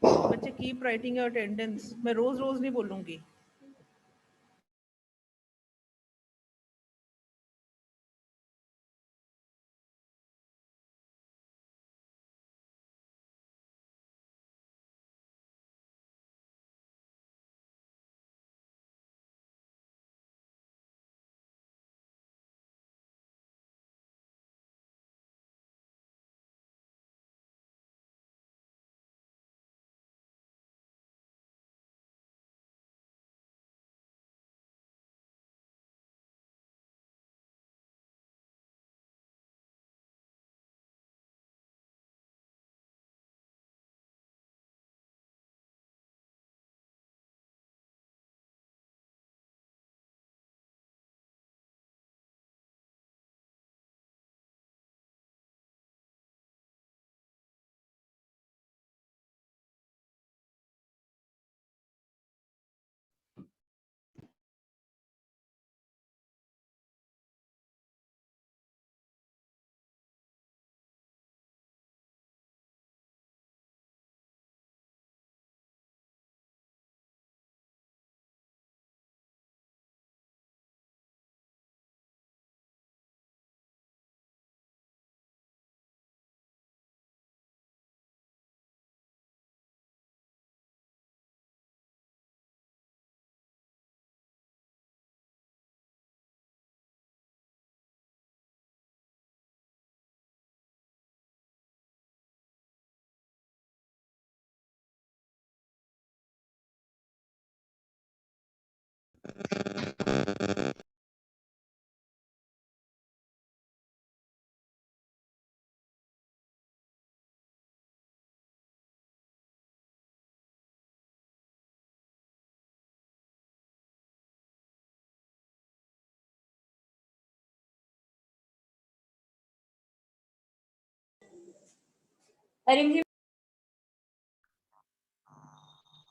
बच्चे keep writing your attendance. मैं रोज रोज नहीं बोलूंगी।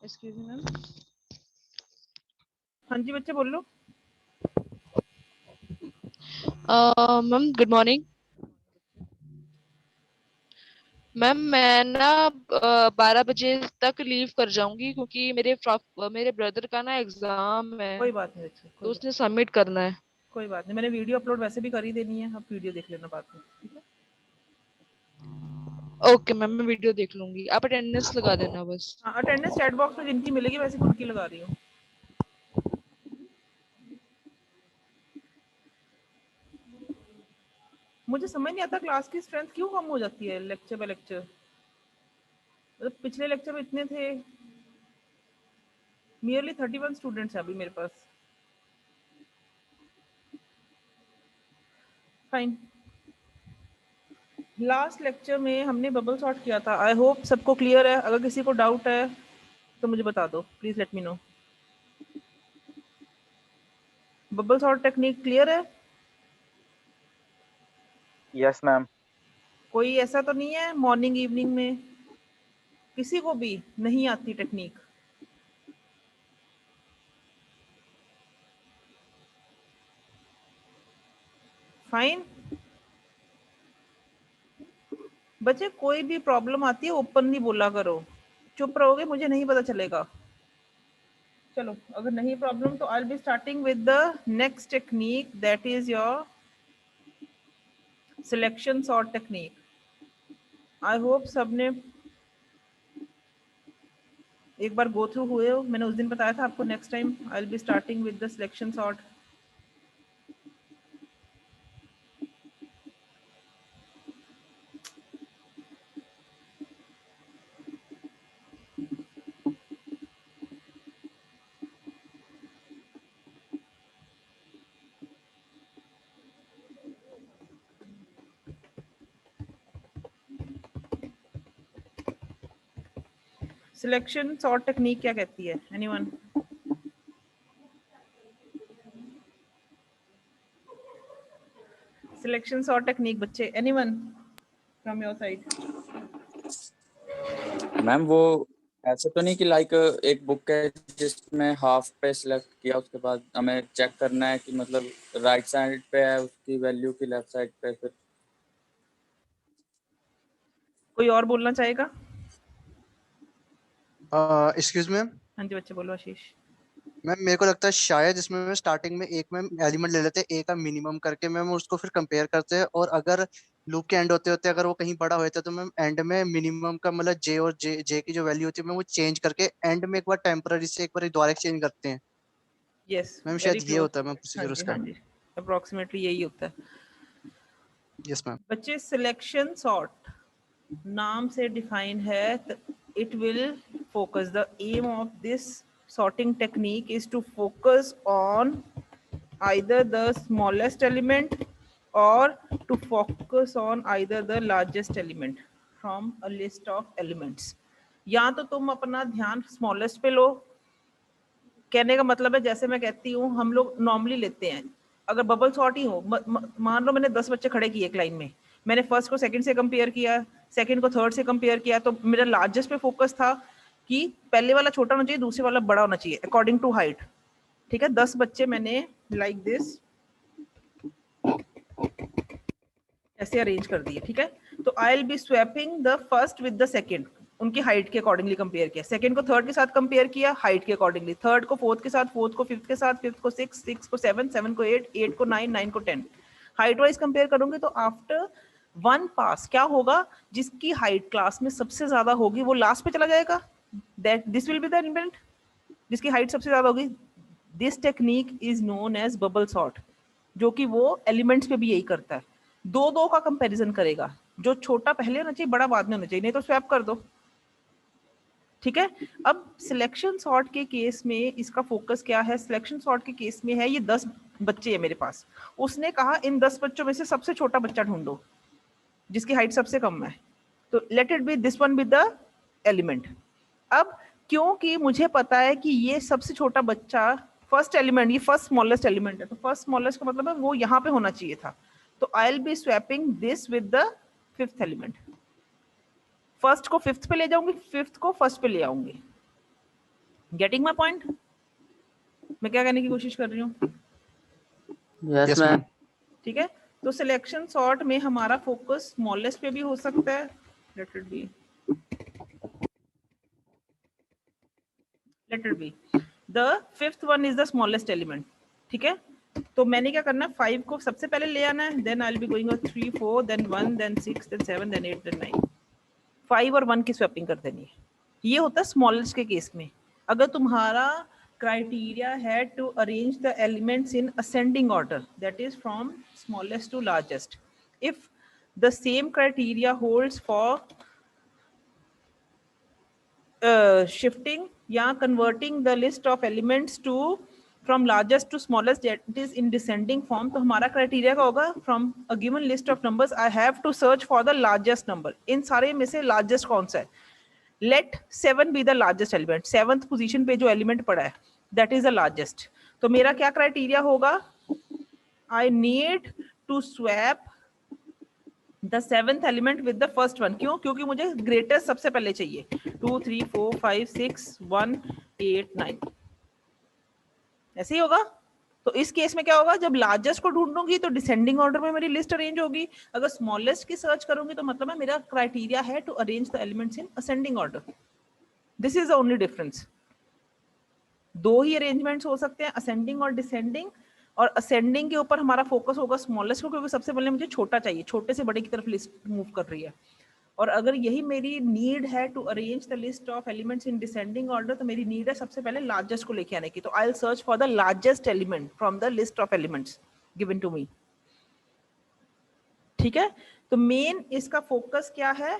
Excuse me ma'am. हाँ जी बच्चे बोलो। Ma'am good morning. मैम मैं ना 12 बजे तक लीव कर जाऊंगी क्योंकि मेरे ब्रदर का ना एग्जाम है, कोई बात नहीं बच्चे, तो उसने सबमिट करना है। कोई बात नहीं। मैंने वीडियो अपलोड वैसे भी कर ही देनी है, आप वीडियो देख लेना बाद में, ठीक है। ओके मैम, मैं वीडियो देख लूंगी, आप अटेंडेंस लगा देना बस। हाँ, अटेंडेंस चैट बॉक्स में जिनकी मिलेगी वैसे खुद की लगा रही हूँ। मुझे समझ नहीं आता क्लास की स्ट्रेंथ क्यों कम हो जाती है लेक्चर बाय लेक्चर। मतलब पिछले लेक्चर में इतने थे, नियरली 31 स्टूडेंट्स हैं अभी मेरे पास। फाइन। लास्ट लेक्चर में हमने बबल सॉर्ट किया था। आई होप सबको क्लियर है। अगर किसी को डाउट है तो मुझे बता दो, please let me know. Bubble sort technique clear है? Yes ma'am. कोई ऐसा तो नहीं है मॉर्निंग इवनिंग में किसी को भी नहीं आती टेक्निक? फाइन। बच्चे कोई भी प्रॉब्लम आती है ओपनली बोला करो। चुप रहोगे मुझे नहीं पता चलेगा। चलो, अगर नहीं प्रॉब्लम तो I be starting with the next technique, that is your selection sort technique. I hope सबने एक बार गो थ्रू हुए हो। मैंने उस दिन बताया था आपको next time I will B starting with the selection sort. Selection sort technique क्या कहती है? एनीवन? सिलेक्शन सॉर्ट टेक्निक बच्चे, anyone from your side? Ma'am वो ऐसे तो नहीं कि लाइक एक बुक है जिसमें हाफ पे सिलेक्ट किया, उसके बाद हमें चेक करना है कि मतलब राइट साइड पे है उसकी वैल्यू की लेफ्ट साइड पे फिर। कोई और बोलना चाहेगा? एक्सक्यूज मी हाँ जी बच्चे बोलो आशीष। मैम, मेरे को लगता है शायद इसमें मैं स्टार्टिंग में एक मैम एलिमेंट ले लेते हैं, ए का मिनिमम करके मैम उसको फिर कंपेयर करते हैं, और अगर लूप के एंड होते होते अगर वो कहीं बड़ा होता है तो मैम एंड में मिनिमम का मतलब जे और जे की जो वैल्यू होती है मैम वो चेंज करके एंड में एक बार टेम्पररी से एक बार दोबारा चेंज करते हैं। यस मैम वेरी शायद ये क्लोज। होता है मैम हाँ प्रोसीजर जी उसका। हाँ जी, अप्रोक्सीमेटली यही होता है। Yes ma'am. बच्चे सिलेक्शन सॉर्ट नाम से डिफाइन है, it will focus, the aim of this sorting technique is to focus on either the smallest element or to focus on either the largest element from a list of elements. या तो तुम अपना ध्यान smallest पे लो, कहने का मतलब है जैसे मैं कहती हूँ हम लोग नॉर्मली लेते हैं, अगर बबल सॉर्ट ही हो, मान लो मैंने 10 बच्चे खड़े किए एक लाइन में, मैंने फर्स्ट को सेकंड से कंपेयर किया, सेकंड को थर्ड से कंपेयर किया, तो मेरा लार्जेस्ट पे फोकस था कि पहले वाला छोटा होना चाहिए, दूसरे वाला बड़ा होना चाहिए अकॉर्डिंग टू हाइट। ठीक है, 10 बच्चे मैंने लाइक दिस ऐसे अरेंज कर दिए। ठीक है, तो I will B swapping the first with the second, उनकी हाइट के अकॉर्डिंगली कंपेयर किया, सेकंड को थर्ड के साथ कंपेयर किया हाइट के अकॉर्डिंगली, थर्ड को फोर्थ के साथ, फोर्थ को फिफ्थ के साथ, फिफ्थ को सिक्स, सिक्स को सेवन, सेवन को एट, एट को नाइन, नाइन को 10, हाइट वाइज कंपेयर करूंगी। तो आफ्टर वन पास क्या होगा, जिसकी हाइट क्लास में सबसे ज्यादा होगी वो लास्ट पे चला जाएगा, that this will be the element जिसकी हाइट सबसे ज्यादा होगी। This technique is known as bubble sort, जो कि वो एलिमेंट्स पे भी यही करता है, दो दो का कंपैरिजन करेगा, जो छोटा पहले होना चाहिए बड़ा बाद में होना चाहिए, नहीं तो स्वैप कर दो। ठीक है, अब सिलेक्शन सॉर्ट के केस में इसका फोकस क्या है, सिलेक्शन सॉर्ट के केस में है ये 10 बच्चे हैं मेरे पास, उसने कहा इन 10 बच्चों में से सबसे छोटा बच्चा ढूंढो जिसकी हाइट सबसे कम है, तो let it be this one with the element. अब क्योंकि मुझे पता है कि ये सबसे छोटा बच्चा फर्स्ट एलिमेंट, ये फर्स्ट स्मॉलेस्ट एलिमेंट है, तो फर्स्ट स्मॉलेस्ट का मतलब है वो यहाँ पे होना चाहिए था, तो I will B swapping this with the fifth element, first को फिफ्थ पे ले जाऊंगी, फिफ्थ को फर्स्ट पे ले आऊंगी। Getting my point? मैं क्या कहने की कोशिश कर रही हूँ? Yes ma'am. ठीक है, तो सिलेक्शन सॉर्ट में हमारा फोकस स्मॉलेस्ट पे भी हो सकता है, let it be the fifth one is the smallest element. ठीक है, तो मैंने क्या करना है, 5 को सबसे पहले ले आना है, then I will be going 3 4 then 1 then 6 then 7 then 8 then 9, 5 और 1 की स्वैपिंग कर देनी है। ये होता है स्मॉलेस्ट के केस में। अगर तुम्हारा क्राइटेरिया है to arrange the elements in ascending order, that is from smallest to largest, if the same criteria holds for shifting या converting the list of elements to from largest to smallest, that is in descending form, तो हमारा criteria क्या होगा, from a given list of numbers I have to search for the largest number, इन सारे में से largest कौन सा है, let 7 be the largest element, 7th position पे जो element पड़ा है that is the largest, तो मेरा क्या criteria होगा, I need to swap the seventh element with the first one, क्यों, क्योंकि मुझे greatest सबसे पहले चाहिए, 2 3 4 5 6 1 8 9, ऐसे ही होगा। तो इस केस में क्या होगा, जब लार्जेस्ट को ढूंढूंगी तो डिसेंडिंग ऑर्डर में मेरी लिस्ट अरेंज होगी, अगर स्मॉलेस्ट की सर्च करूंगी तो मतलब है मेरा क्राइटेरिया है to arrange the elements in ascending order, this is the only difference. दो ही अरेंजमेंट्स हो सकते हैं, असेंडिंग और डिसेंडिंग, और असेंडिंग के ऊपर हमारा फोकस होगा स्मॉलेस्ट को, क्योंकि सबसे पहले मुझे छोटा चाहिए, छोटे से बड़े की तरफ लिस्ट मूव कर रही है, और अगर यही मेरी नीड है to arrange the list of elements in descending order, तो मेरी नीड है सबसे पहले लार्जेस्ट को लेके आने की, तो I will search for the largest element from the list of elements given to me. ठीक है, तो मेन इसका फोकस क्या है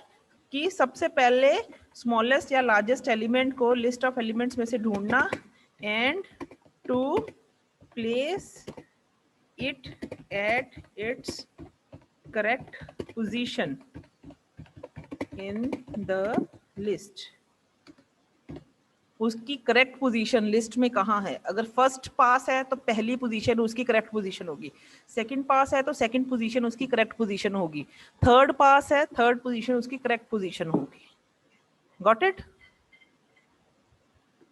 कि सबसे पहले स्मॉलेस्ट या लार्जेस्ट एलिमेंट को लिस्ट ऑफ एलिमेंट्स में से ढूंढना and to place it at its correct position in the list, उसकी करेक्ट पोजीशन लिस्ट में कहाँ है, अगर फर्स्ट पास है तो पहली पोजीशन उसकी करेक्ट पोजीशन होगी, सेकंड पास है तो सेकंड पोजीशन उसकी करेक्ट पोजीशन होगी, थर्ड पास है थर्ड पोजीशन उसकी करेक्ट पोजीशन होगी। Got it?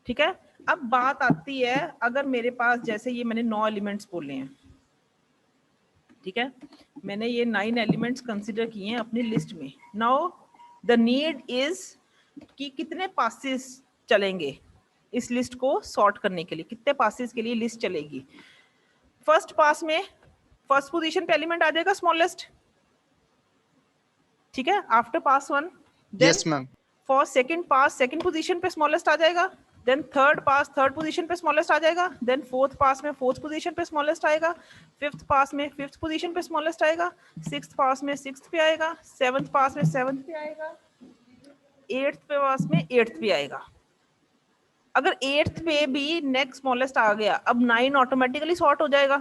ठीक है, अब बात आती है, अगर मेरे पास जैसे ये मैंने 9 एलिमेंट्स बोले हैं, ठीक है, मैंने ये 9 एलिमेंट्स कंसिडर किए हैं अपनी लिस्ट में, नाउ द नीड इज कि कितने पासेस चलेंगे इस लिस्ट को सॉर्ट करने के लिए, कितने पासेस के लिए लिस्ट चलेगी। फर्स्ट पास में फर्स्ट पोजीशन पे एलिमेंट आ जाएगा स्मॉलेस्ट, ठीक है, after pass 1। Yes ma'am. For second pass second position पे स्मॉलेस्ट आ जाएगा, then third pass third position पे स्मॉलेस्ट आ जाएगा, देन फोर्थ पास में फोर्थ पोजीशन पे स्मॉलेस्ट आएगा, फिफ्थ पास में फिफ्थ पोजीशन पे स्मॉलेस्ट आएगा, सिक्स्थ पास में सिक्स्थ पे आएगा, सेवंथ पास में सेवंथ पे आएगा, एट्थ पे पास में एट्थ पे आएगा। अगर एट्थ पे भी नेक्स्ट स्मॉलेस्ट आ गया, अब 9 ऑटोमेटिकली सॉर्ट हो जाएगा।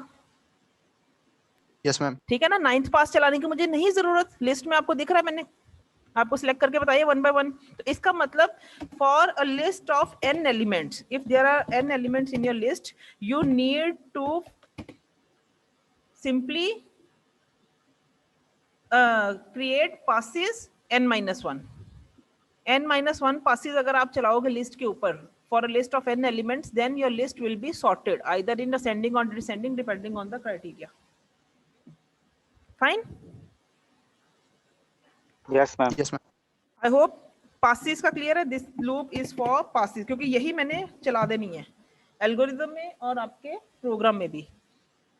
Yes ma'am. ठीक है ना, 9th पास चलाने की मुझे नहीं जरूरत, लिस्ट में आपको दिख रहा है, मैंने आपको सिलेक्ट करके बताइए 1 by 1। तो इसका मतलब for a list of n elements, if there are n elements in your list, you need to simply create passes n-1। n-1 passes अगर आप चलाओगे लिस्ट के ऊपर for a list of n elements, then your list will be sorted either in ascending और descending depending on the criteria. Fine? Yes ma'am. Yes ma'am. I hope passes का clear है। This loop is for passes, क्योंकि यही मैंने चला देनी है algorithm में और आपके प्रोग्राम में भी।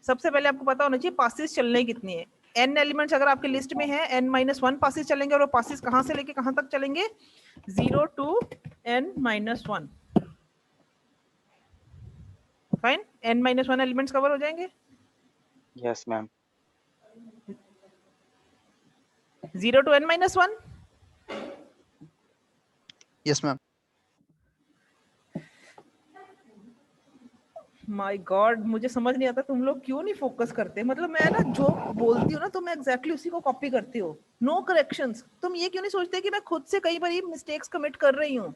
सबसे पहले आपको पता होना चाहिए पासिस चलने कितनी है। n एलिमेंट्स अगर आपके लिस्ट में है, n-1 पासिस चलेंगे, और वो पासिस कहां से लेके कहां तक चलेंगे? 0 to n-1। Fine, n-1 elements cover हो जाएंगे। Yes ma'am. 0 to n-1। Yes ma'am. My God, मुझे समझ नहीं आता तुम लोग क्यों नहीं फोकस करते। मतलब मैं ना जो बोलती हूँ ना, तो मैं एग्जैक्टली उसी को कॉपी करती हूँ, नो करेक्शंस। तुम ये क्यों नहीं सोचते कि मैं खुद से कई बार मिस्टेक्स कमिट कर रही हूँ?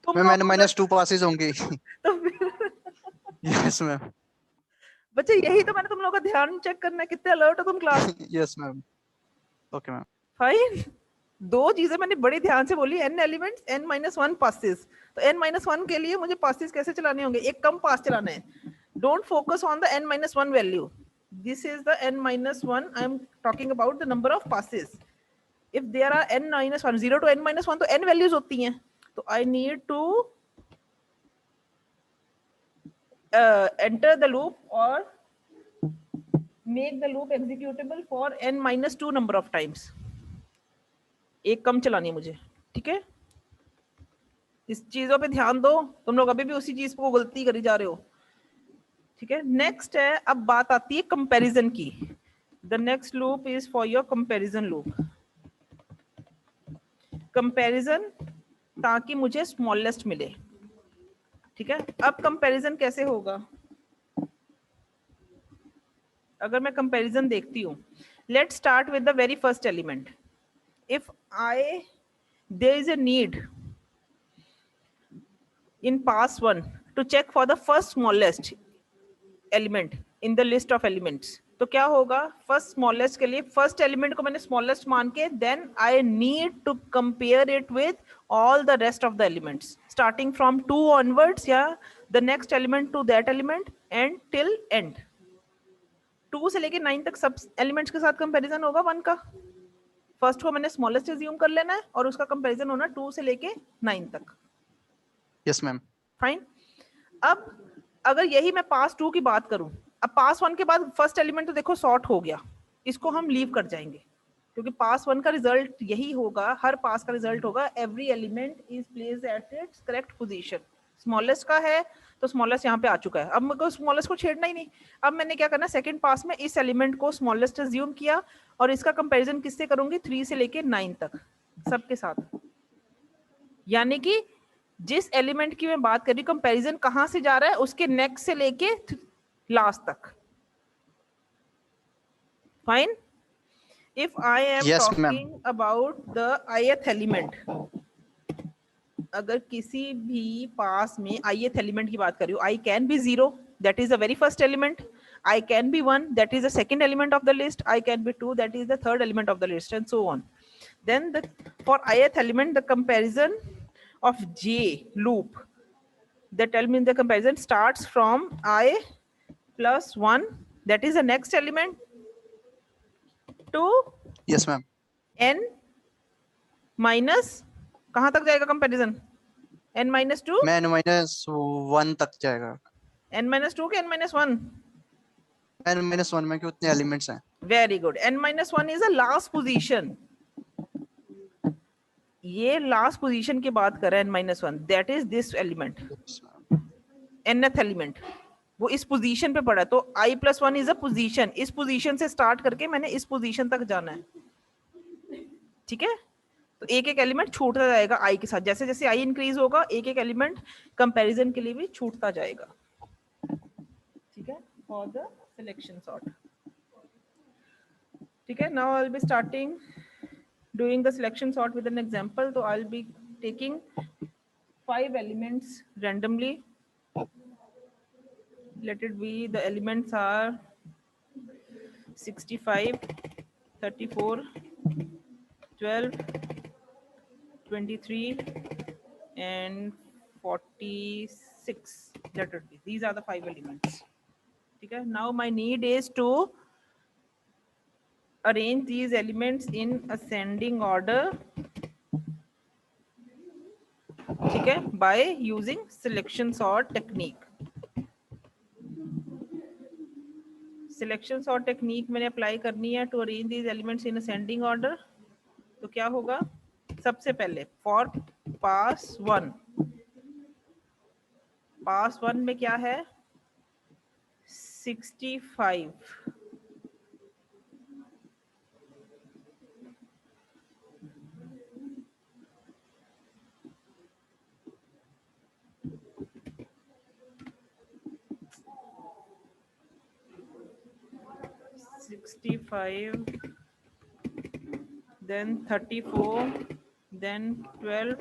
तुम मैम लोग -2 पासेस होंगी। तो फिर यस मैम। बच्चे, यही तो मैंने तुम लोगों का ध्यान चेक करना है, कितने अलर्ट हो तुम class. Yes ma'am. Okay ma'am. Fine, दो चीजें मैंने बड़ी ध्यान से बोली, n एलिमेंट्स, n-1 पासेस। तो n-1 के लिए मुझे पासेस कैसे चलाने होंगे? एक कम पास चलाना है। Don't focus on the n-1 value, this is the n-1, I am talking about the number of passes. If there are n-1, 0 to n-1, तो n वैल्यूज होती हैं, तो I need to enter the loop or make the loop executable for n-2 number of times। एक कम चलानी है मुझे, ठीक है? इस चीजों पे ध्यान दो, तुम लोग अभी भी उसी चीज को गलती करी जा रहे हो, ठीक है? नेक्स्ट है, अब बात आती है कंपैरिजन की। The next loop is for your comparison loop. Comparison ताकि मुझे स्मॉलेस्ट मिले, ठीक है? अब कंपैरिजन कैसे होगा? अगर मैं कंपैरिजन देखती हूँ, let's start with the very first element. If I there is a need in pass 1 to check for the first smallest element in the list of elements, तो क्या होगा? फर्स्ट स्मॉलेस्ट के लिए फर्स्ट एलिमेंट को मैंने smallest मान के, then I need to compare it with all the rest of the elements starting from 2 onwards, या the next element to that element and till end. 2 से लेके 9 तक सब एलिमेंट्स के साथ कंपैरिजन होगा 1 का। फर्स्ट को मैंने स्मॉलेस्ट अज्यूम कर लेना है और उसका कंपैरिजन होना 2 से लेके 9 तक। Yes ma'am. फाइन। अब अगर यही मैं पास 2 की बात करूं, अब पास 1 के बाद फर्स्ट एलिमेंट तो देखो सॉर्ट हो गया, इसको हम लीव कर जाएंगे, क्योंकि पास 1 का रिजल्ट यही होगा, हर पास का रिजल्ट होगा every element is placed at its correct position. Smallest का है तो स्मॉलेस्ट यहाँ पे आ चुका है, अब मेरे को स्मॉलेस्ट को छेड़ना ही नहीं। अब मैंने क्या करना, सेकंड पास में इस एलिमेंट को स्मॉलेस्ट अज्यूम किया और इसका कंपैरिजन किससे करूंगी? 3 से लेके 9 तक सबके साथ। यानी कि जिस एलिमेंट की मैं बात कर रही हूँ, कंपैरिजन कहां से जा रहा है? उसके नेक्स्ट से लेके लास्ट तक। Fine. If I am Yes, ma'am. Talking about the ith element, अगर किसी भी पास में ith एलिमेंट की बात कर रही हूँ, I can be 0, that is the very first element, I can be 1, that is the second element of the list, I can be 2, that is the third element of the list, and so on. Then for ith element, the comparison of J loop, that tell me the comparison starts from I plus 1, that is the next element, to yes ma'am. n minus, कहां तक जाएगा comparison? n-2 मैं n-1 तक जाएगा। n-2 के n-1? n-1 में कि उतने एलिमेंट्स हैं। Very good. n-1 is a last position, ये लास्ट पोजीशन की बात कर रहा है n-1, that is this element, nth element, वो इस पोजीशन पे पड़ा है। तो i+1 इज अ पोजीशन, इस पोजीशन से स्टार्ट करके मैंने इस पोजीशन तक जाना है, ठीक है। तो एक एक एलिमेंट छूटता जाएगा i के साथ, जैसे जैसे i इंक्रीज होगा एक एक एलिमेंट कंपैरिजन के लिए भी छूटता जाएगा, ठीक है, फॉर द सिलेक्शन सॉर्ट। ठीक है, now I will be starting doing the selection sort with an example. So I'll be taking 5 elements randomly. Let it be, the elements are 65, 34, 12, 23 and 46. Let it be, these are the 5 elements. Okay, now my need is to arrange these elements in ascending order, ठीक है, by using selection sort technique. Selection sort technique मैंने apply करनी है to arrange these elements in ascending order. तो क्या होगा, सबसे पहले for pass 1, pass 1 में क्या है 65, then 34, then 12,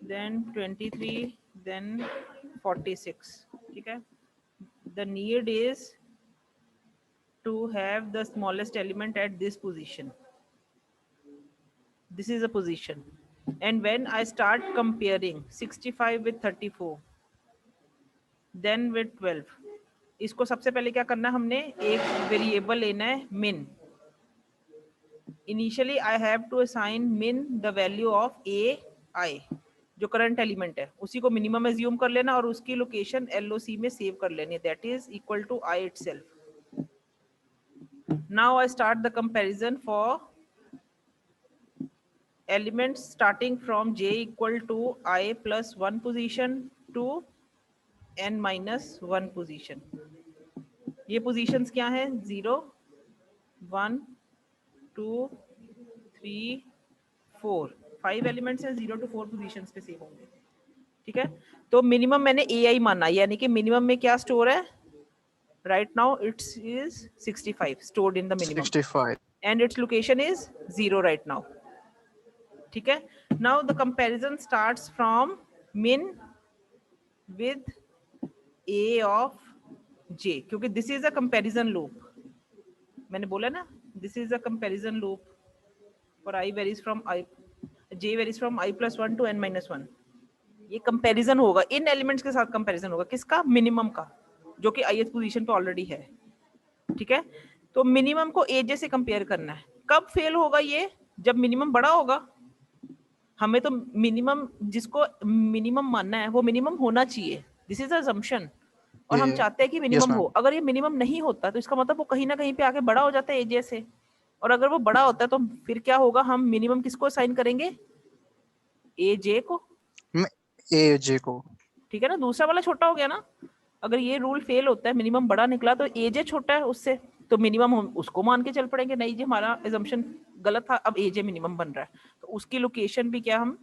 then 23, then 46. ठीक है, the need is to have the smallest element at this position. This is a position, and when I start comparing 65 with 34, then with 12, इसको सबसे पहले क्या करना है, हमने एक वेरिएबल लेना है min. Initially I have to assign min the value of ai, जो करंट एलिमेंट है उसी को मिनिमम एज्यूम कर लेना और उसकी लोकेशन LOC में सेव कर लेनी है, that is equal to i itself. Now I start the comparison for elements starting from j equal to i plus 1 position to n-1 position. ये पोजीशंस क्या हैं, 0, 1, 2, 3, 4, 5 एलिमेंट्स हैं, 0 to 4 पोजीशंस पे save होंगे, ठीक है। तो मिनिमम मैंने ai माना, यानी कि मिनिमम में क्या स्टोर है, right now it's is 65 stored in the minimum 65 and its location is 0 right now, ठीक है। now the comparison starts from min with a of j, क्योंकि this is a comparison loop, मैंने बोला ना this is a comparison loop for i varies from i, j varies from i plus 1 to n-1. ये comparison होगा, इन elements के साथ comparison होगा, किसका, मिनिमम का, जो कि ith पोजीशन पे ऑलरेडी है, ठीक है। तो मिनिमम को aj से कंपेयर करना है, कब फेल होगा ये, जब मिनिमम बड़ा होगा। हमें तो मिनिमम, जिसको मिनिमम मानना है वो मिनिमम होना चाहिए, दिस इज असम्पशन, और हम चाहते हैं कि मिनिमम हो। अगर ये मिनिमम नहीं होता तो इसका मतलब वो कहीं ना कहीं पे आके बड़ा हो जाता है एजे से, और अगर वो बड़ा होता है तो फिर क्या होगा, हम मिनिमम किसको असाइन करेंगे, एजे को, एजे को, ठीक है ना। दूसरा वाला छोटा हो गया ना, अगर ये रूल फेल होता है, मिनिमम बड़ा निकला, तो एजे छोटा है उससे, तो मिनिमम हम उसको मान के चल पड़ेंगे, नहीं जी हमारा assumption गलत था, अब एजे मिनिमम बन रहा है, तो उसकी लोकेशन भी क्या हम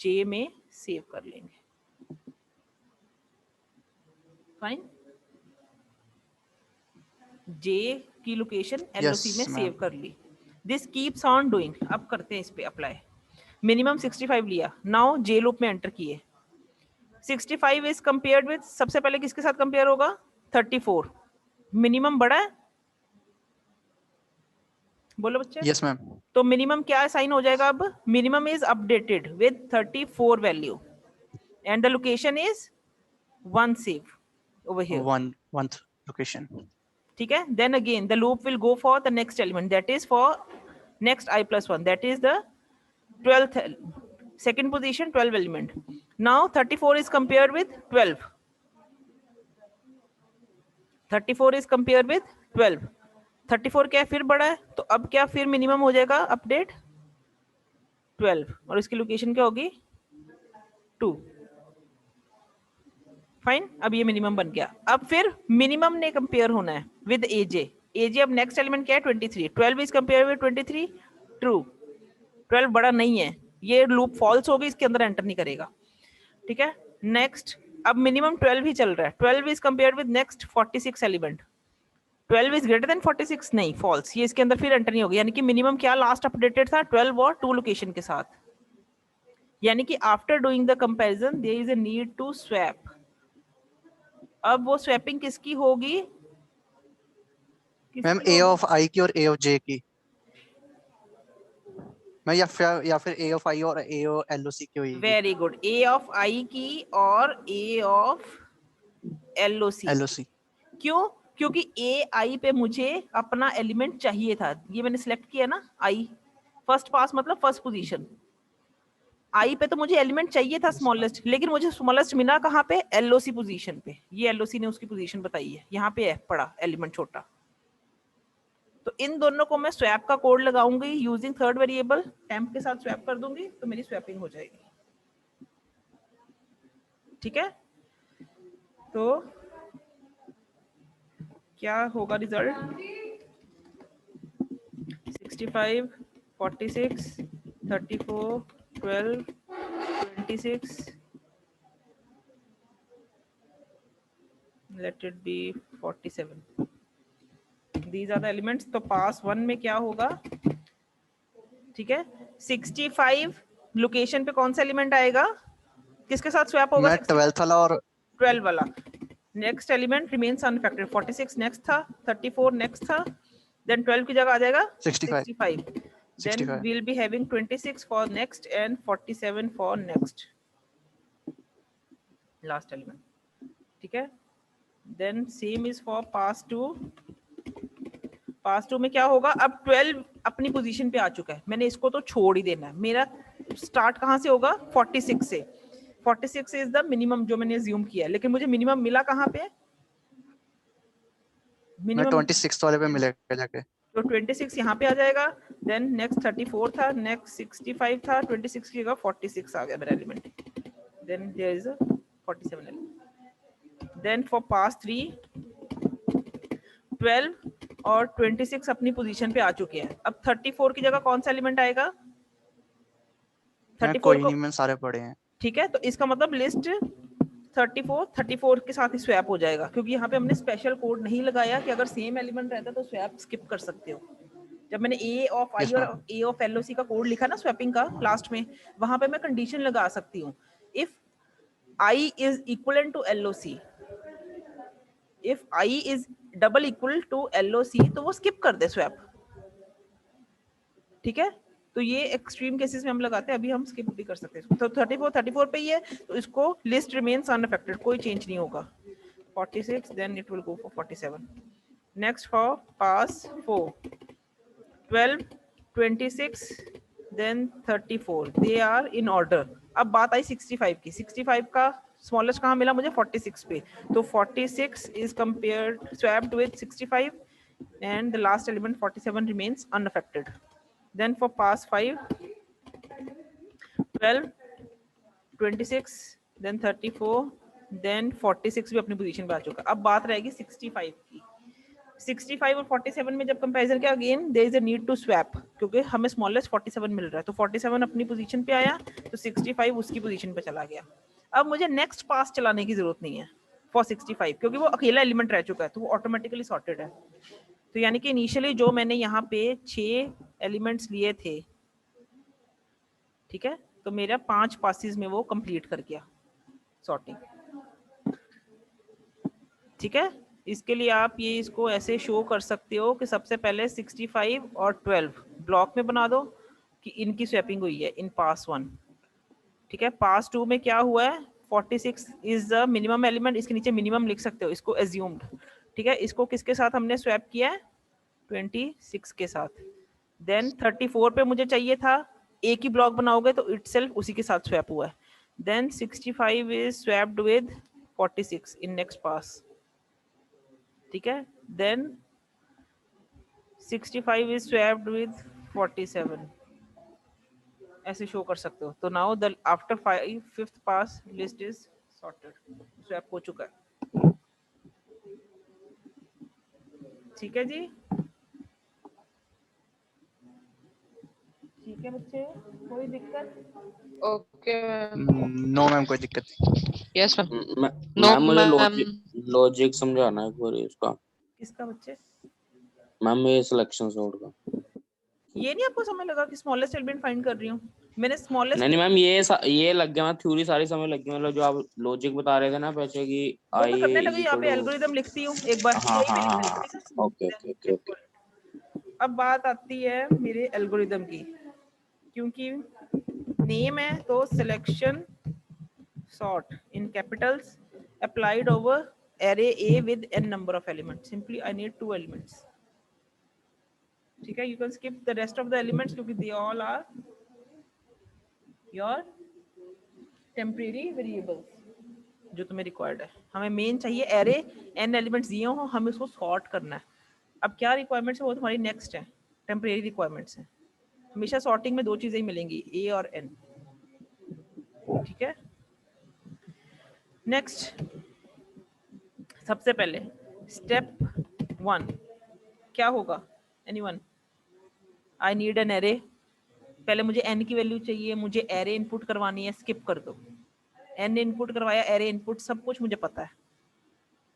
जे में सेव कर लेंगे, फाइन। जे की लोकेशन एलओसी में सेव कर ली, दिस कीप्स ऑन डूइंग। अब करते हैं इस पे अप्लाई, मिनिमम 65 लिया, नाउ जे लूप में एंटर किए, 65 इज कंपेयर्ड विद, सबसे पहले किसके साथ कंपेयर होगा, 34, मिनिमम बड़ा है, बोलो बच्चे। Yes ma'am. तो मिनिमम क्या असाइन हो जाएगा, अब minimum is updated with 34 value and the location is 1 save over here, 1 location, ठीक है। Then again the loop will go for the next element, that is for next i+1, that is the 12th second position 12 element. Now 34 is compared with 12. 34 is compared with 12. 34 क्या है, फिर बड़ा है, तो अब क्या फिर मिनिमम हो जाएगा अपडेट 12 और इसकी लोकेशन क्या होगी 2. फाइन, अब ये मिनिमम बन गया. अब फिर मिनिमम ने कंपेयर होना है विद एजे. एजे अब नेक्स्ट एलिमेंट क्या है 23. 12 इज कंपेयर विद 23. ट्रू. 12 बड़ा नहीं है, ये लूप फॉल्स होगी, इसके अंदर एंटर नहीं करेगा. ठीक है. नेक्स्ट अब मिनिमम 12 ही चल रहा है. 12 is compare with next 46 element. 12 is greater than 46 नहीं, फॉल्स, ये इसके अंदर फिर एंटर नहीं होगी. यानी कि मिनिमम क्या लास्ट अपडेटेड था 12 और 2 लोकेशन के साथ. यानी कि after doing the comparison there is a need to swap. अब वो स्वैपिंग किसकी होगी? मैम ए ऑफ आई की और ए ऑफ जे की. मैं या फिर ए ऑफ आई और ए ऑफ एलओसी की होगी. Very good. ए ऑफ आई की और ए ऑफ एलओसी. एलओसी. क्यों? क्योंकि ए आई पे मुझे अपना एलिमेंट चाहिए था, ये मैंने सिलेक्ट किया ना आई. फर्स्ट पास मतलब फर्स्ट पोजीशन. आई पे तो मुझे एलिमेंट चाहिए था स्मॉलेस्ट, लेकिन मुझे स्मॉलेस्ट मिला कहाँ पे? एलओसी पोजीशन पे. ये एलओसी ने उसकी पोजीशन बताई है, यहाँ पे है पड़ा एलिमेंट छोटा. तो इन दोनों को मैं स्वैप का कोड लगाऊंगी यूजिंग थर्ड वेरिएबल. टेम्प के साथ स्वैप कर दूंगी तो मेरी स्वैपिंग हो जाएगी. ठीक है. तो क्या होगा result? 65, 46, 34, 12, 26. Let it be 47. These are the elements. तो पास 1 में क्या होगा? ठीक है. 65 लोकेशन पे कौन सा एलिमेंट आएगा? किसके साथ स्वैप होगा? मैं 12th वाला और 12 वाला. Next element remains unaffected. 46 next था, 34 नेक्स्ट था, देन 12 की जगह आ जाएगा 65. Then we'll be having 26 for next and 47 for next last element. ठीक है. Then same is for pass 2. पास 2 में क्या होगा? अब 12 अपनी पोजीशन पे आ चुका है, मैंने इसको तो छोड़ ही देना है. मेरा स्टार्ट कहाँ से होगा? 46 से. 46 इज द मिनिमम जो मैंने अज्यूम किया है, लेकिन मुझे मिनिमम मिला कहाँ पे? मैं 26 वाले पे मिलेगा जाके. तो 26 यहाँ पे आ जाएगा. देन नेक्स्ट 34 था, नेक्स्ट 65 था, 26 की जगह 46 आ गया मेरा element. Then there is a 47 element. Then for pass 3 12 और 26 अपनी पोजीशन पे आ चुके हैं. अब 34 की जगह कौन सा एलिमेंट आएगा? 34 कोई नहीं, मैं सारे पढ़े हैं. ठीक है. तो इसका मतलब लिस्ट 34 के साथ ही स्वैप हो जाएगा, क्योंकि यहाँ पे हमने स्पेशल कोड नहीं लगाया कि अगर सेम एलिमेंट रहता तो स्वैप स्किप कर सकते हो. जब मैंने ए ऑफ आई और ए ऑफ एलओसी का कोड लिखा ना स्वैपिंग का लास्ट में, वहां पे मैं कंडीशन लगा सकती हूँ. If I is equivalent to LOC, if I is double equal to LOC, तो वो स्किप कर दे स्वैप. ठीक है. तो ये एक्सट्रीम केसेस में हम लगाते हैं, अभी हम स्किप भी कर सकते हैं. तो 34 पे ही है, तो इसको लिस्ट रिमेन्स अनअफेक्टेड, कोई चेंज नहीं होगा. 46 then it will go for 47. Next for pass 4 12 26 then 34, they are in order. अब बात आई 65 की. 65 का स्मॉलेस्ट कहाँ मिला मुझे? 46 पे. तो 46 is compared swapped with 65 and the last element 47 remains unaffected. Then for pass 5 12 26 then 34 then 46 भी अपनी पोजीशन पे आ चुका. अब बात रहेगी 65 की. 65 और 47 में जब कंपैरिजन किया, again there is a need to swap, क्योंकि हमें स्मॉलेस्ट 47 मिल रहा है. तो 47 अपनी पोजीशन पे आया, तो 65 उसकी पोजीशन पे चला गया. अब मुझे नेक्स्ट पास चलाने की जरूरत नहीं है फॉर 65, क्योंकि वो अकेला एलिमेंट रह चुका है, तो वो ऑटोमेटिकली सॉर्टेड है. तो यानी कि इनिशियली जो मैंने यहाँ पे 6 एलिमेंट्स लिए थे, ठीक है, तो मेरा 5 पासेस में वो कंप्लीट कर गया सॉर्टिंग. ठीक है. इसके लिए आप ये इसको ऐसे शो कर सकते हो कि सबसे पहले 65 और 12 ब्लॉक में बना दो कि इनकी स्वैपिंग हुई है इन पास 1. ठीक है. पास 2 में क्या हुआ है? 46 इज द मिनिमम एलिमेंट, इसके नीचे मिनिमम लिख सकते हो, इसको एज्यूम्ड. ठीक है. इसको किसके साथ हमने स्वैप किया है? 26 के साथ. देन 34 पे मुझे चाहिए था, एक ही ब्लॉक बनाओगे तो इटसेल्फ उसी के साथ स्वैप हुआ है. then 65 is swapped with 46 in next pass, ठीक है, then 65 is swapped with 47, ऐसे शो कर सकते हो। तो now the after 5th pass list is sorted, swap हो चुका है, ठीक है जी, ठीक है बच्चे, कोई दिक्कत? Okay ma'am. नो मैम, कोई दिक्कत नहीं। Yes ma'am. नो मैम मुझे मैम। लॉजिक समझाना है एक बार इसका। किसका बच्चे? मैम ये सिलेक्शन सॉर्ट का। ये नहीं आपको समझ लगा कि स्मॉलेस्ट एलिमेंट फाइंड कर रही हूँ मैंने? स्मॉलेस्ट नहीं मैम, ये लग गया, मैं थ्योरी सारी समझ लग गई, मतलब जो आप लॉजिक बता रहे थे ना पीछे की वो मैं आई करने इज लगी, यहाँ इक्वल पे टू। एल्गोरिदम लिखती हूँ एक बार, हाँ यही हाँ भी हाँ लिख हाँ, देती ओके ओके ओके ओके। अब बात आती है मेरे एल्गोरिदम की, क्योंकि नेम है तो selection sort in capitals applied over array A with n number of elements. Simply I need 2 elements. ठीक है, you can skip the rest of the elements क्योंकि they all are your temporary variables जो तुम्हें required है। हमें main चाहिए array, n elements दिए हो, हमें उसको sort करना है। अब क्या requirements है वो तुम्हारी next है, temporary requirements है। हमेशा sorting में 2 चीजें ही मिलेंगी, A और n, ठीक है। नेक्स्ट, सबसे पहले स्टेप 1 क्या होगा? Anyone? I need an array. पहले मुझे n की वैल्यू चाहिए, मुझे एरे इनपुट करवानी है, स्किप कर दो, n इनपुट करवाया, एरे इनपुट, सब कुछ मुझे पता है।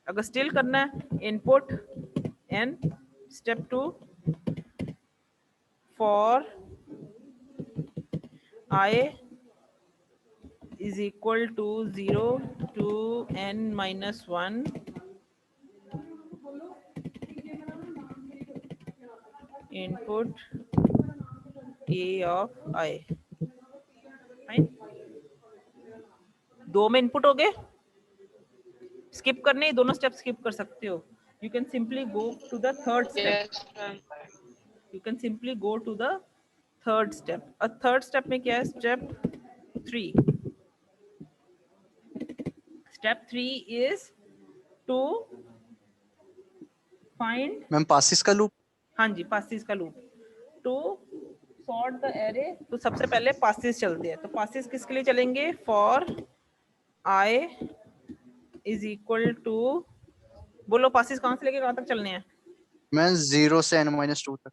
अगर स्टिल करना है input n, step 2 for i is equal to 0 to n minus 1 input a of i। Fine, 2 में इनपुट हो गए, स्किप करने, दोनों स्टेप स्किप कर सकते हो। You can simply go to the third step, yes ma'am. You can simply go to the third step. Third step में क्या है? Step 3। Step 3 is to find, ma'am passes का लूप। हाँ जी, पासिस का लूप, टू सॉर्ट द एरे। तो सबसे पहले पासिस चलते हैं, तो पासिस किसके लिए चलेंगे? For i is equal to, बोलो पासिस कहाँ से लेके कहाँ तक चलने हैं? मैं 0 से n-2 तक।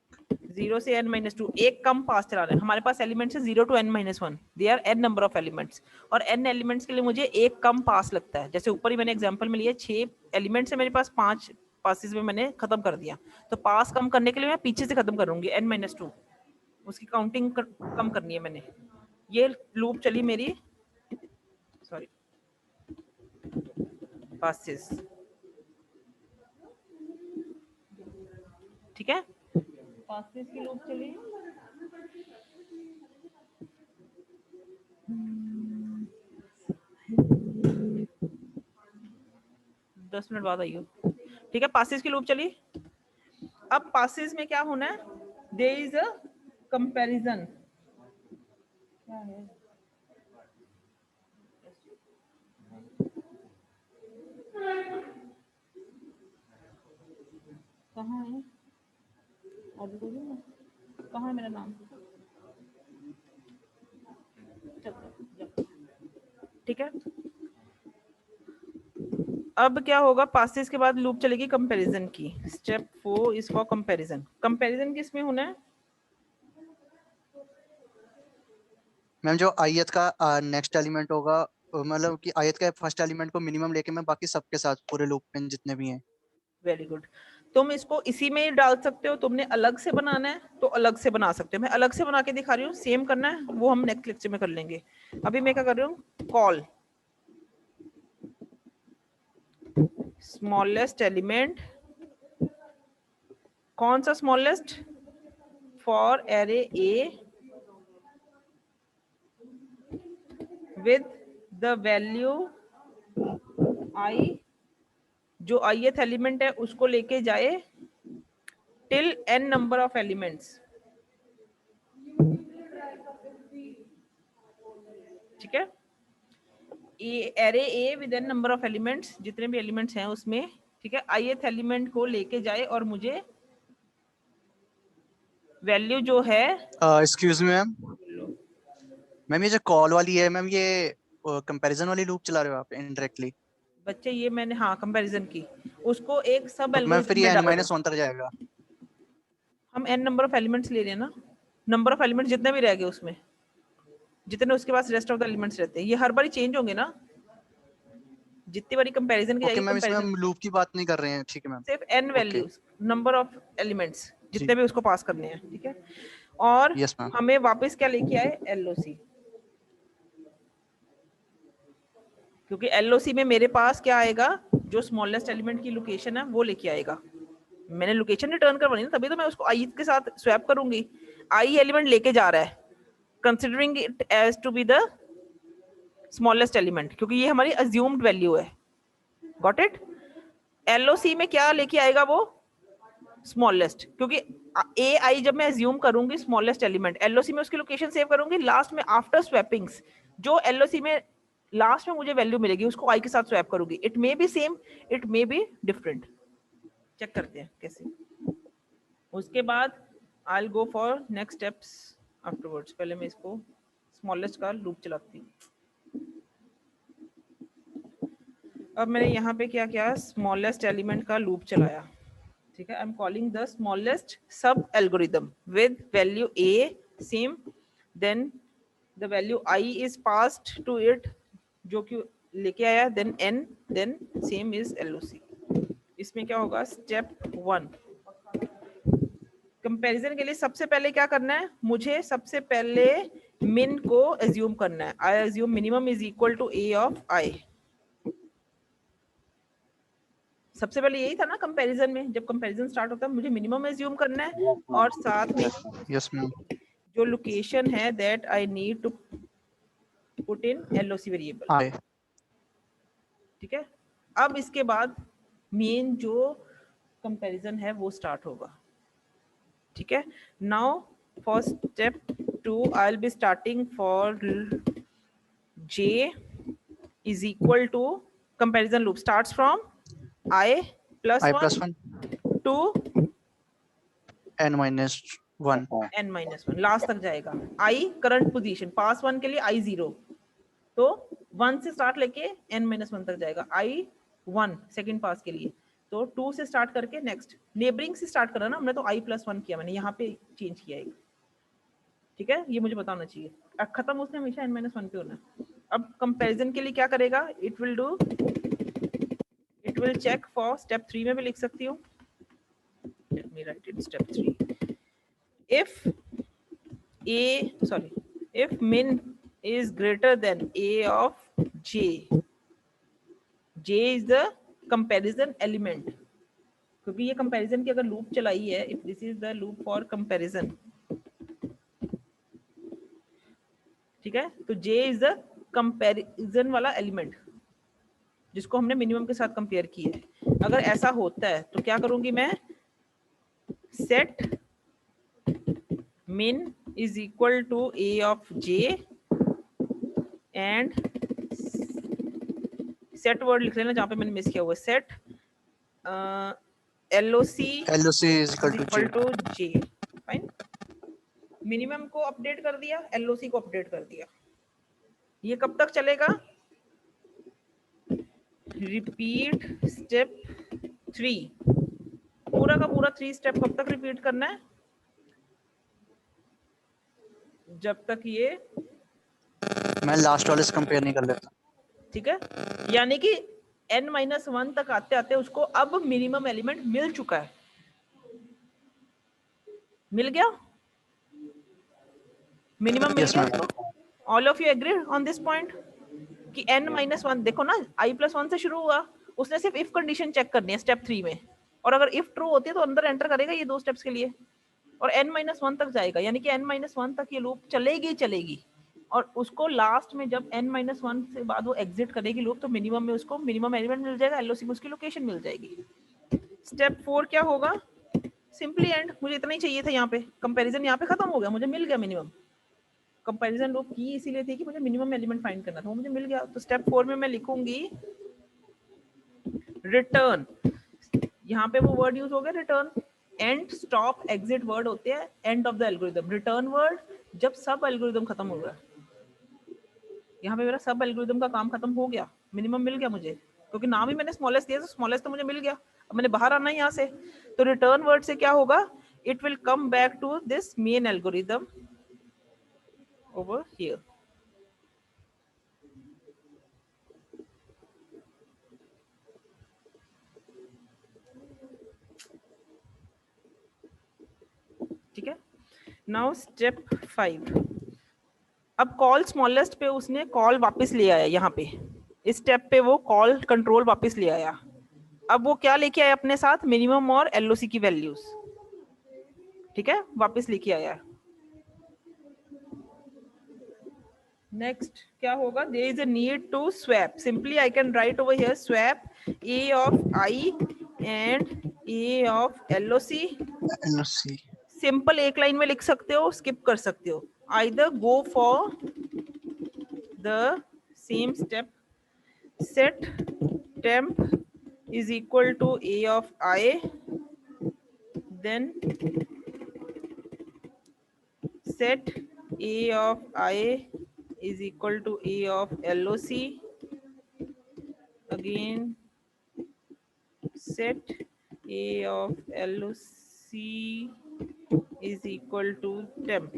0 से n-2, एक कम पास चला रहे हैं। हमारे पास एलिमेंट्स है 0 to n-1, they are n number of elements, और n एलिमेंट्स के लिए मुझे एक कम पास लगता है। जैसे ऊपर ही मैंने एग्जांपल में लिया, 6 एलिमेंट्स है मेरे पास, 5 पासेस में मैंने खत्म कर दिया, तो पास कम करने के लिए मैं पीछे से खत्म करूंगी n-2, उसकी काउंटिंग कम करनी है मैंने। ये लूप चली मेरी, सॉरी, पासेस, ठीक है, पासेस की लूप चली। 10 मिनट बाद आइयो, ठीक है। पासेस की लूप चली। अब पासेस में क्या होना है? There is a comparison. क्या है? कहाँ है? कहाँ है मेरा नाम? ठीक है, अब क्या होगा? पासेस के बाद लूप चलेगी कंपैरिजन की। Step 4 is for comparison. Comparison किस में होना है? मैम जो ith का नेक्स्ट एलिमेंट होगा, मतलब कि ith का फर्स्ट एलिमेंट को मिनिमम लेके मैं बाकी सबके साथ पूरे लूप में जितने भी हैं। Very good. तुम इसको इसी में ही डाल सकते हो, तुमने अलग से बनाना है तो अलग से बना सकते हो। मैं अलग से बना के दिखा रही हूँ, सेम करना है वो हम नेक्स्ट लेक्चर में कर लेंगे। अभी मैं क्या कर रही हूँ? Call smallest element. कौन सा smallest? For array A with the value I, जो ith एलिमेंट है उसको लेके जाए till n number of elements, ठीक है। Array A with N number of elements, जितने भी एलिमेंट्स हैं उसमें, ठीक है, ith एलिमेंट को लेके जाए और मुझे वैल्यू जो है, एक्सक्यूज मी मैम, मैम ये जो कॉल वाली है मैम, ये कंपैरिजन वाली लूप चला रहे हो आप इनडायरेक्टली? बच्चे ये मैंने हाँ कंपैरिजन की, उसको एक सब तो मैं फिर एल्गोरिथम ये में n डाल, माइनस 1 तक जाएगा। हम n नंबर ऑफ एलिमेंट्स ले रहे हैं ना, नंबर ऑफ एलिमेंट्स जितने भी रह गए उसमें, जितने उसके पास रेस्ट ऑफ द एलिमेंट्स रहते हैं, ये हर बार चेंज होंगे ना, जितनी बारी कंपैरिजन की ओके जाएगी मैम, इसमें कंपैरिजन, हम लूप की बात नहीं कर रहे हैं, ठीक है मैम। सिर्फ n values, number of elements जितने भी उसको पास करने हैं, ठीक है। और यस मैम। हमें वापस क्या लेके आए, एलओसी, क्योंकि एलओसी में मेरे पास क्या आएगा, जो स्मॉलेस्ट एलिमेंट की लोकेशन है वो लेके आएगा। मैंने लोकेशन रिटर्न करवानी ना, तभी तो मैं उसको आई के साथ स्वैप करूंगी। आई एलिमेंट लेके जा रहा है, considering it as to be the smallest element, क्योंकि ये हमारी अज्यूम्ड वैल्यू है। Got it? एलओसी में क्या लेके आएगा वो, स्मॉलेस्ट, क्योंकि ए आई जब मैं अज्यूम करूंगी स्मॉलेस्ट एलिमेंट, एलओसी में उसकी लोकेशन सेव करूंगी, लास्ट में आफ्टर स्वैपिंग्स जो एलओसी में लास्ट में मुझे वैल्यू मिलेगी उसको आई के साथ स्वैप करूंगी। It may be same, it may be different, check करते हैं कैसे। उसके बाद I will go for next steps afterwards. पहले मैं इसको स्मॉलेस्ट का लूप चलाती हूँ। अब मैंने यहाँ पे क्या किया, स्मॉलेस्ट एलिमेंट का लूप चलाया, ठीक है। I am calling the smallest sub algorithm with value A same, then the value I is passed to it, जो कि लेके आया, then N, then same is LOC. इसमें क्या होगा, स्टेप 1 कंपैरिजन के लिए सबसे पहले क्या करना है, मुझे सबसे पहले मिन को एज्यूम करना है। I assume minimum is equal to A of I. सबसे पहले यही था ना कंपैरिजन में, जब कंपैरिजन स्टार्ट होता है मुझे मिनिमम एज्यूम करना है, और साथ में यस मैम। जो लोकेशन है that I need to put in LOC variable, I ठीक है। अब इसके बाद मेन जो कंपैरिजन है वो स्टार्ट होगा, ठीक है। Now for step 2 I will be starting for j is equal to comparison loop starts from I plus 1 to n minus 1 n minus 1 last तक जाएगा। I करंट पोजीशन, पास 1 के लिए I 0, तो 1 से स्टार्ट लेके n minus 1 तक जाएगा। I 1 second पास के लिए, तो 2 से स्टार्ट करके नेक्स्ट नेबरिंग से स्टार्ट करा ना हमने, तो I plus 1 किया मैंने, यहाँ पे चेंज किया है, ठीक है। ये मुझे बताना चाहिए, खत्म उसने हमेशा n minus 1 पे होना है। अब कंपैरिजन के लिए क्या करेगा, it will check for step 3 में भी लिख सकती हूँ, let me write it step 3। if min is greater than a of j is the comparison element, क्योंकि ये कंपैरिजन की अगर लूप चलाई है, if this is the loop for comparison, ठीक है, तो j is the कंपैरिजन वाला एलिमेंट जिसको हमने मिनिमम के साथ कंपेयर किया है। अगर ऐसा होता है तो क्या करूंगी मैं, set min is equal to a of j and set word लिख लेना जहां पे मैंने मिस किया हुआ है, set LOC is equal to j। Fine, minimum को अपडेट कर दिया, LOC को अपडेट कर दिया। ये कब तक चलेगा, रिपीट स्टेप 3, पूरा का पूरा 3 स्टेप कब तक रिपीट करना है, जब तक ये, मैं लास्ट वाले से कंपेयर नहीं कर लेता, ठीक है। यानी कि n-1 तक आते आते उसको अब मिनिमम एलिमेंट मिल चुका है, मिल गया, मिनिमम मिल गया। All of you agree on this point कि n-1, देखो ना i+1 से शुरू हुआ, उसने सिर्फ इफ कंडीशन चेक करनी है स्टेप 3 में, और अगर इफ ट्रू होती है तो अंदर एंटर करेगा ये 2 स्टेप्स के लिए, और n-1 तक जाएगा, यानी कि n-1 तक ये लूप चलेगी, और उसको लास्ट में जब n-1 से बाद वो एग्जिट करेगी लूप, तो मिनिमम में उसको मिनिमम एलिमेंट मिल जाएगा, LOC में उसकी लोकेशन मिल जाएगी। स्टेप 4 क्या होगा, सिंपली एंड, मुझे इतना ही चाहिए था, यहाँ पे कंपैरिजन यहाँ पे खत्म हो गया, मुझे मिल गया मिनिमम, कंपैरिजन लूप की इसीलिए थी कि मुझे मिनिमम एलिमेंट फाइंड करना था, वो मुझे मिल गया। तो स्टेप 4 में मैं लिखूंगी रिटर्न, यहाँ पे वो वर्ड यूज हो गया return. And stop exit word होते हैं end of the algorithm. Return word जब सब एल्गोरिदम खत्म हो गया, यहाँ पे मेरा सब एल्गोरिदम का काम खत्म हो गया, मिनिमम मिल गया मुझे, क्योंकि नाम ही मैंने स्मॉलेस्ट दिया, तो स्मॉलेस्ट तो मुझे मिल गया। अब मैंने बाहर आना है यहाँ से, तो रिटर्न वर्ड से क्या होगा, it will come back to this main algorithm over here. ठीक है, नाउ स्टेप 5। अब कॉल स्मॉलेस्ट पे उसने कॉल वापस ले आया, यहाँ पे इस स्टेप पे वो कॉल कंट्रोल वापस ले आया। अब वो क्या लेके आया अपने साथ, मिनिमम और एलओसी की वैल्यूज, ठीक है, वापस लेके आया। नेक्स्ट क्या होगा, there is a need to swap. Simply I can write over here swap A of I and A of LOC. LOC simple एक लाइन में लिख सकते हो, स्किप कर सकते हो। Either go for the same step, set temp is equal to a of I, then set a of I is equal to a of LOC, again set a of LOC is equal to temp,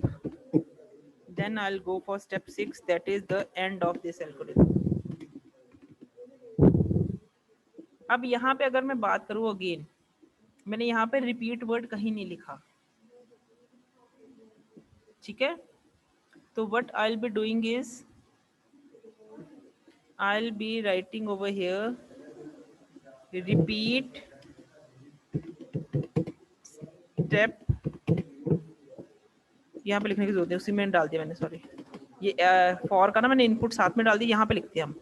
then I'll go for step 6, that is the end of this algorithm. अब यहाँ पे अगर मैं बात करूँ, again मैंने यहाँ पे रिपीट वर्ड कहीं नहीं लिखा, ठीक है। तो what I will be doing is I will be writing over here repeat step, यहाँ पे लिखने की जरूरत है, उसी में डाल दिया मैंने, सॉरी ये फॉर का ना मैंने इनपुट साथ में डाल दी, यहाँ पे लिखते हैं हम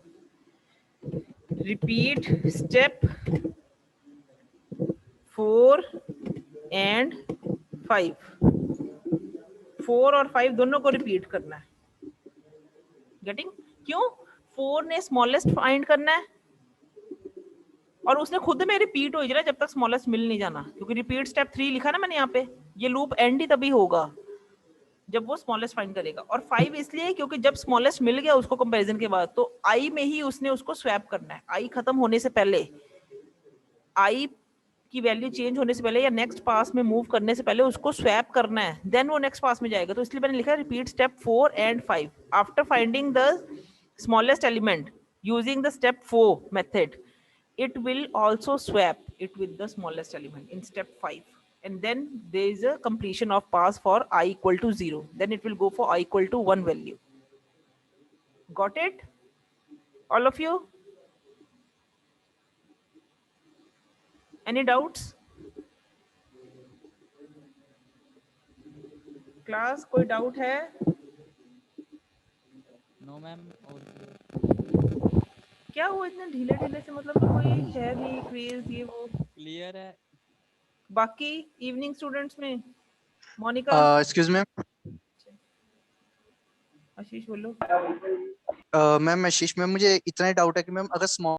रिपीट स्टेप 4 एंड 5। 4 और 5 दोनों को रिपीट करना है। गेटिंग? क्यों? 4 ने स्मॉलेस्ट फाइंड करना है और उसने खुद में रिपीट हो जाना जब तक स्मॉलेस्ट मिल नहीं जाना, क्योंकि रिपीट स्टेप 3 लिखा ना मैंने यहाँ पे, ये लूप एंड ही तभी होगा जब वो स्मॉलेस्ट फाइंड करेगा। और 5 इसलिए क्योंकि जब स्मॉलेस्ट मिल गया उसको कंपैरिजन के बाद, तो आई में ही उसने उसको स्वैप करना है। आई खत्म होने से पहले, आई की वैल्यू चेंज होने से पहले या नेक्स्ट पास में मूव करने से पहले उसको स्वैप करना है, देन वो नेक्स्ट पास में जाएगा। तो इसलिए मैंने लिखा repeat step 4 and 5 after finding the smallest element using the step 4 method, it will also swap it with the smallest element in step 5, and then there is a completion of pass for I equal to 0, then it will go for I equal to 1 value. Got it, all of you? Any doubts? class कोई doubt है? No ma'am. क्या हुआ इतने ढीले ढीले से, मतलब कोई है भी क्रेज ये वो? क्लियर है। बाकी इवनिंग स्टूडेंट्स में मोनिका, एक्सक्यूज मैम, आशीष बोलो। मैम आशीष मैम, मुझे इतना ही डाउट है कि मैम अगर स्मॉल